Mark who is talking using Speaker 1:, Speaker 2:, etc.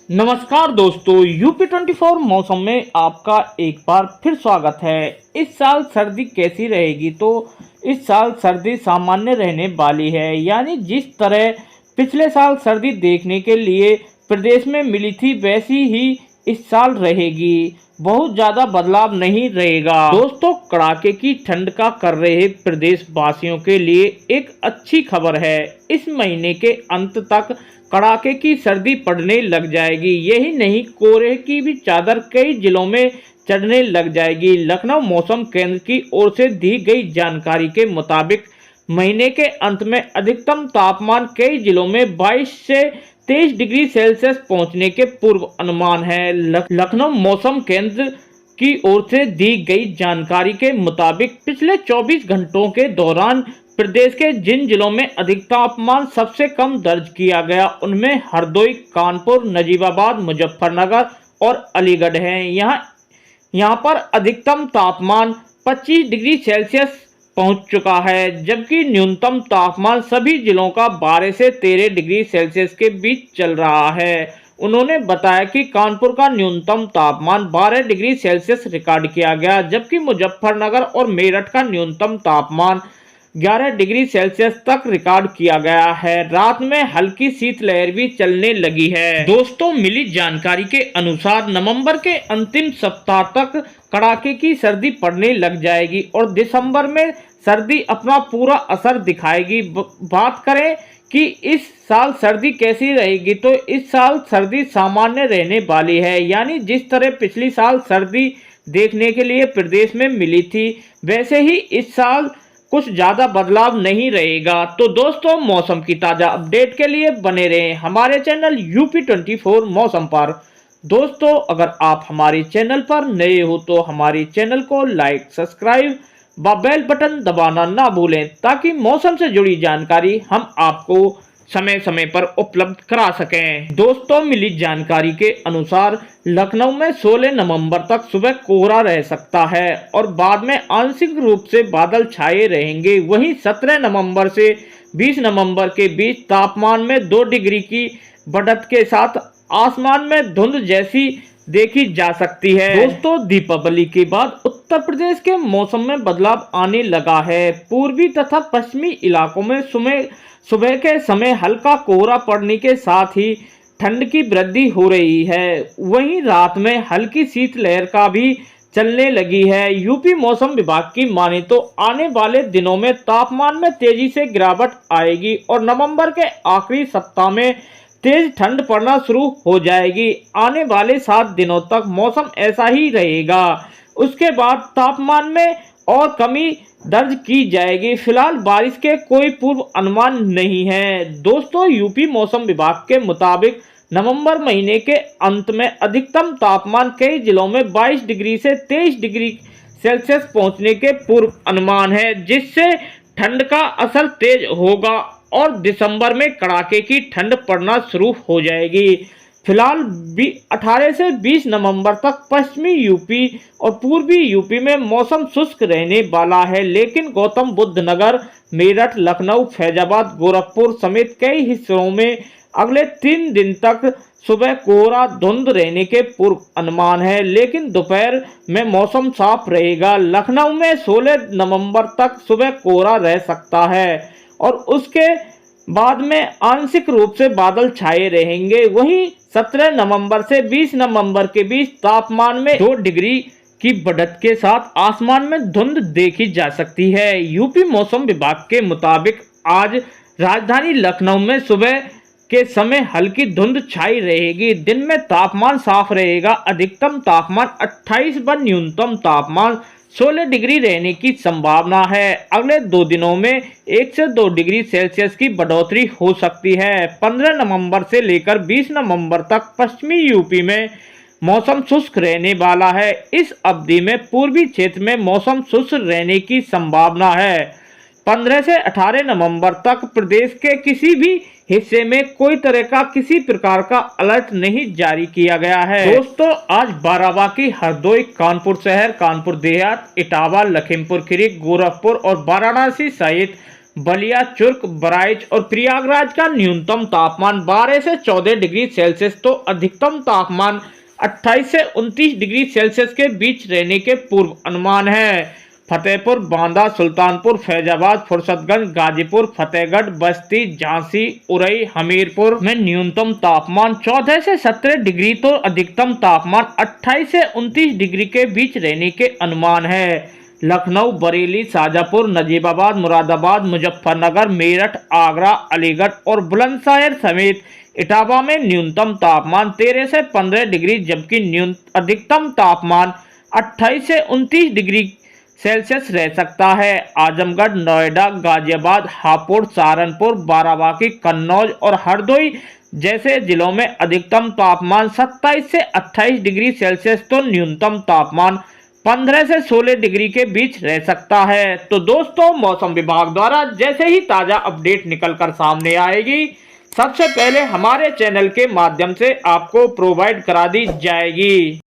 Speaker 1: नमस्कार दोस्तों, यूपी 24 मौसम में आपका एक बार फिर स्वागत है। इस साल सर्दी कैसी रहेगी? तो इस साल सर्दी सामान्य रहने वाली है, यानी जिस तरह पिछले साल सर्दी देखने के लिए प्रदेश में मिली थी वैसी ही इस साल रहेगी। बहुत ज़्यादा बदलाव नहीं रहेगा। दोस्तों, कड़ाके की ठंड का कर रहे प्रदेश वासियों के लिए एक अच्छी खबर है। इस महीने के अंत तक कड़ाके की सर्दी पड़ने लग जाएगी। यही नहीं, कोहरे की भी चादर कई जिलों में चढ़ने लग जाएगी। लखनऊ मौसम केंद्र की ओर से दी गई जानकारी के मुताबिक महीने के अंत में अधिकतम तापमान कई जिलों में 22 से 23 डिग्री सेल्सियस पहुंचने के पूर्व अनुमान है। लखनऊ मौसम केंद्र की ओर से दी गई जानकारी के मुताबिक पिछले 24 घंटों के दौरान प्रदेश के जिन जिलों में अधिकतम तापमान सबसे कम दर्ज किया गया उनमें हरदोई, कानपुर, नजीबाबाद, मुजफ्फरनगर और अलीगढ़ हैं। यहाँ पर अधिकतम तापमान 25 डिग्री सेल्सियस पहुंच चुका है, जबकि न्यूनतम तापमान सभी जिलों का 12 से 13 डिग्री सेल्सियस के बीच चल रहा है। उन्होंने बताया कि कानपुर का न्यूनतम तापमान 12 डिग्री सेल्सियस रिकॉर्ड किया गया, जबकि मुजफ्फरनगर और मेरठ का न्यूनतम तापमान 11 डिग्री सेल्सियस तक रिकॉर्ड किया गया है। रात में हल्की शीतलहर भी चलने लगी है। दोस्तों, मिली जानकारी के अनुसार नवंबर के अंतिम सप्ताह तक कड़ाके की सर्दी पड़ने लग जाएगी और दिसंबर में सर्दी अपना पूरा असर दिखाएगी। बात करें कि इस साल सर्दी कैसी रहेगी, तो इस साल सर्दी सामान्य रहने वाली है, यानी जिस तरह पिछली साल सर्दी देखने के लिए प्रदेश में मिली थी वैसे ही इस साल कुछ ज़्यादा बदलाव नहीं रहेगा। तो दोस्तों, मौसम की ताज़ा अपडेट के लिए बने रहें हमारे चैनल यूपी 24 मौसम पर। दोस्तों, अगर आप हमारे चैनल पर नए हो तो हमारे चैनल को लाइक, सब्सक्राइब व बेल बटन दबाना ना भूलें, ताकि मौसम से जुड़ी जानकारी हम आपको समय समय पर उपलब्ध करा सकें। दोस्तों, मिली जानकारी के अनुसार लखनऊ में 16 नवंबर तक सुबह कोहरा रह सकता है और बाद में आंशिक रूप से बादल छाए रहेंगे। वहीं 17 नवंबर से 20 नवंबर के बीच तापमान में 2 डिग्री की बढ़त के साथ आसमान में धुंध जैसी देखी जा सकती है। दोस्तों, दीपावली के बाद उत्तर प्रदेश के मौसम में बदलाव आने लगा है। पूर्वी तथा पश्चिमी इलाकों में सुबह के समय हल्का कोहरा पड़ने के साथ ही ठंड की वृद्धि हो रही है। वहीं रात में हल्की शीतलहर का भी चलने लगी है। यूपी मौसम विभाग की माने तो आने वाले दिनों में तापमान में तेजी से गिरावट आएगी और नवंबर के आखिरी सप्ताह में तेज ठंड पड़ना शुरू हो जाएगी। आने वाले 7 दिनों तक मौसम ऐसा ही रहेगा। उसके बाद तापमान में और कमी दर्ज की जाएगी। फिलहाल बारिश के कोई पूर्व अनुमान नहीं है। दोस्तों, यूपी मौसम विभाग के मुताबिक नवंबर महीने के अंत में अधिकतम तापमान कई जिलों में 22 डिग्री से 23 डिग्री सेल्सियस पहुंचने के पूर्व अनुमान है, जिससे ठंड का असर तेज होगा और दिसंबर में कड़ाके की ठंड पड़ना शुरू हो जाएगी। फिलहाल 18 से 20 नवंबर तक पश्चिमी यूपी और पूर्वी यूपी में मौसम शुष्क रहने वाला है, लेकिन गौतम बुद्ध नगर, मेरठ, लखनऊ, फैजाबाद, गोरखपुर समेत कई हिस्सों में अगले 3 दिन तक सुबह कोहरा धुंध रहने के पूर्व अनुमान है, लेकिन दोपहर में मौसम साफ रहेगा। लखनऊ में 16 नवंबर तक सुबह कोहरा रह सकता है और उसके बाद में आंशिक रूप से बादल छाए रहेंगे। वहीं 17 नवंबर से 20 नवंबर के बीच तापमान में 2 डिग्री की बढ़त के साथ आसमान में धुंध देखी जा सकती है। यूपी मौसम विभाग के मुताबिक आज राजधानी लखनऊ में सुबह के समय हल्की धुंध छाई रहेगी। दिन में तापमान साफ रहेगा। अधिकतम तापमान 28 व न्यूनतम तापमान 16 डिग्री रहने की संभावना है। अगले 2 दिनों में 1 से 2 डिग्री सेल्सियस की बढ़ोतरी हो सकती है। 15 नवंबर से लेकर 20 नवंबर तक पश्चिमी यूपी में मौसम शुष्क रहने वाला है। इस अवधि में पूर्वी क्षेत्र में मौसम शुष्क रहने की संभावना है। 15 से 18 नवंबर तक प्रदेश के किसी भी हिस्से में कोई तरह का किसी प्रकार का अलर्ट नहीं जारी किया गया है। दोस्तों, आज बाराबंकी, हरदोई, कानपुर शहर, कानपुर देहात, इटावा, लखीमपुर खीरी, गोरखपुर और वाराणसी सहित बलिया, चुर्क, बहराइच और प्रयागराज का न्यूनतम तापमान 12 से 14 डिग्री सेल्सियस तो अधिकतम तापमान 28 से 29 डिग्री सेल्सियस के बीच रहने के पूर्व अनुमान है। फतेहपुर, बांदा, सुल्तानपुर, फैजाबाद, फुर्सतगंज, गाजीपुर, फतेहगढ़, बस्ती, झांसी, उरई, हमीरपुर में न्यूनतम तापमान 14 से 17 डिग्री तो अधिकतम तापमान 28 से 29 डिग्री के बीच रहने के अनुमान है। लखनऊ, बरेली, शाजापुर, नजीबाबाद, मुरादाबाद, मुजफ्फरनगर, मेरठ, आगरा, अलीगढ़ और बुलंदशहर समेत इटावा में न्यूनतम तापमान 13 से 15 डिग्री जबकि अधिकतम तापमान 28 से 29 डिग्री सेल्सियस रह सकता है। आजमगढ़, नोएडा, गाजियाबाद, हापुड़, सहारनपुर, बाराबंकी, कन्नौज और हरदोई जैसे जिलों में अधिकतम तापमान 27 से 28 डिग्री सेल्सियस तो न्यूनतम तापमान 15 से 16 डिग्री के बीच रह सकता है। तो दोस्तों, मौसम विभाग द्वारा जैसे ही ताज़ा अपडेट निकलकर सामने आएगी सबसे पहले हमारे चैनल के माध्यम से आपको प्रोवाइड करा दी जाएगी।